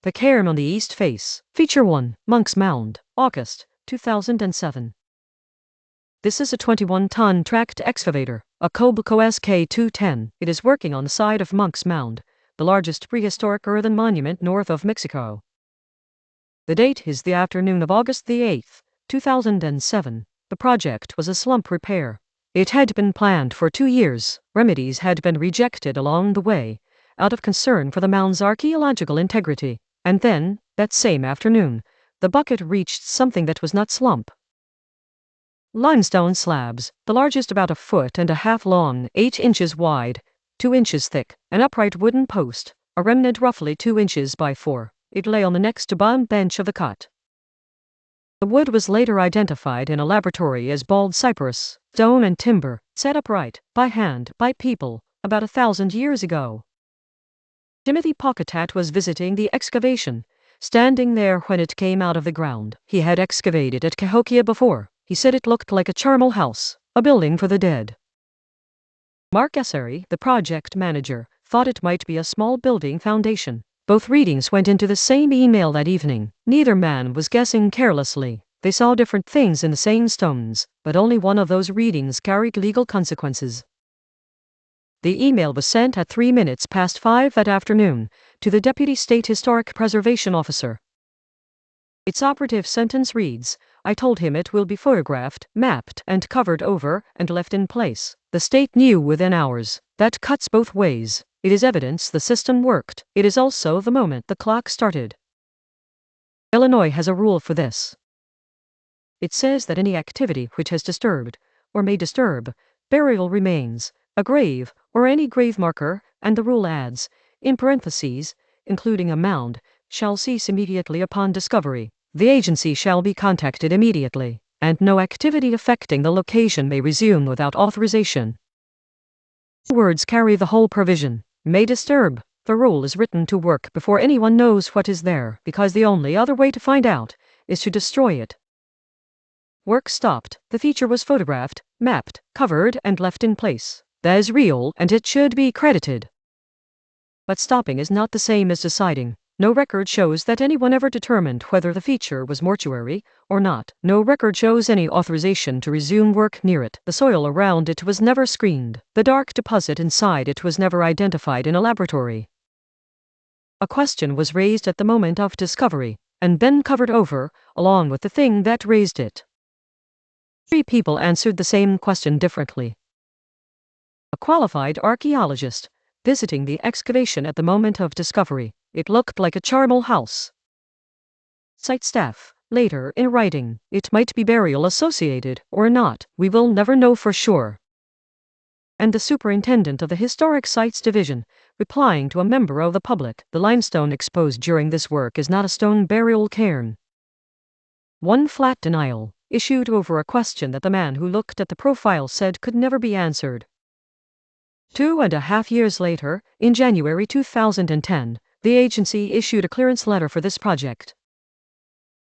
The Cairn on the East Face. Feature 1. Monk's Mound. August 2007. This is a 21-ton tracked excavator, a Kobelco SK210. It is working on the side of Monk's Mound, the largest prehistoric earthen monument north of Mexico. The date is the afternoon of August the 8th, 2007. The project was a slump repair. It had been planned for 2 years. Remedies had been rejected along the way, out of concern for the mound's archaeological integrity. And then, that same afternoon, the bucket reached something that was not slump. Limestone slabs, the largest about 1.5 feet long, 8 inches wide, 2 inches thick, an upright wooden post, a remnant roughly 2 inches by 4. It lay on the next to bottom bench of the cut. The wood was later identified in a laboratory as bald cypress, stone and timber, set upright, by hand, by people, about 1,000 years ago. Timothy Pocketat was visiting the excavation, standing there when it came out of the ground. He had excavated at Cahokia before. He said it looked like a charnel house, a building for the dead. Mark Essary, the project manager, thought it might be a small building foundation. Both readings went into the same email that evening. Neither man was guessing carelessly. They saw different things in the same stones, but only one of those readings carried legal consequences. The email was sent at 5 that afternoon to the Deputy State Historic Preservation Officer. Its operative sentence reads, "I told him it will be photographed, mapped, and covered over, and left in place. The state knew within hours. That cuts both ways. It is evidence the system worked. It is also the moment the clock started." Illinois has a rule for this. It says that any activity which has disturbed, or may disturb, burial remains, a grave, or any grave marker, and the rule adds, in parentheses, including a mound, shall cease immediately upon discovery. The agency shall be contacted immediately, and no activity affecting the location may resume without authorization. Words carry the whole provision. May disturb. The rule is written to work before anyone knows what is there, because the only other way to find out is to destroy it. Work stopped. The feature was photographed, mapped, covered, and left in place. That is real, and it should be credited. But stopping is not the same as deciding. No record shows that anyone ever determined whether the feature was mortuary or not. No record shows any authorization to resume work near it. The soil around it was never screened. The dark deposit inside it was never identified in a laboratory. A question was raised at the moment of discovery, and then covered over, along with the thing that raised it. 3 people answered the same question differently. A qualified archaeologist, visiting the excavation at the moment of discovery. It looked like a charnel house. Site staff, later in writing, it might be burial associated or not, we will never know for sure. And the superintendent of the Historic Sites Division, replying to a member of the public, the limestone exposed during this work is not a stone burial cairn. One flat denial, issued over a question that the man who looked at the profile said could never be answered. 2.5 years later, in January 2010, the agency issued a clearance letter for this project.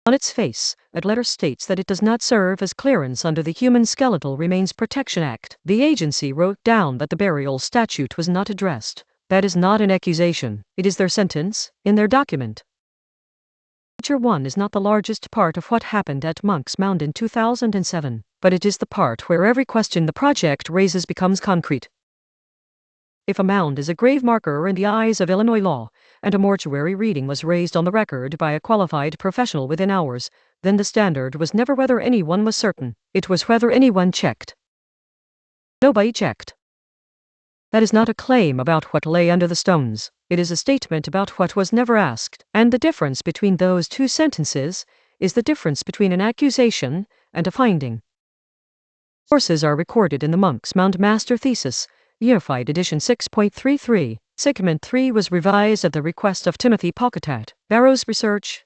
On its face, that letter states that it does not serve as clearance under the Human Skeletal Remains Protection Act. The agency wrote down that the burial statute was not addressed. That is not an accusation. It is their sentence, in their document. Feature 1 is not the largest part of what happened at Monk's Mound in 2007, but it is the part where every question the project raises becomes concrete. If a mound is a grave marker in the eyes of Illinois law, and a mortuary reading was raised on the record by a qualified professional within hours, then the standard was never whether anyone was certain, it was whether anyone checked. Nobody checked. That is not a claim about what lay under the stones. It is a statement about what was never asked, and the difference between those 2 sentences is the difference between an accusation and a finding. Sources are recorded in the Monk's Mound Master Thesis, Unified Edition 6.33. Segment 3 was revised at the request of Timothy Pocketat. Barrow's research,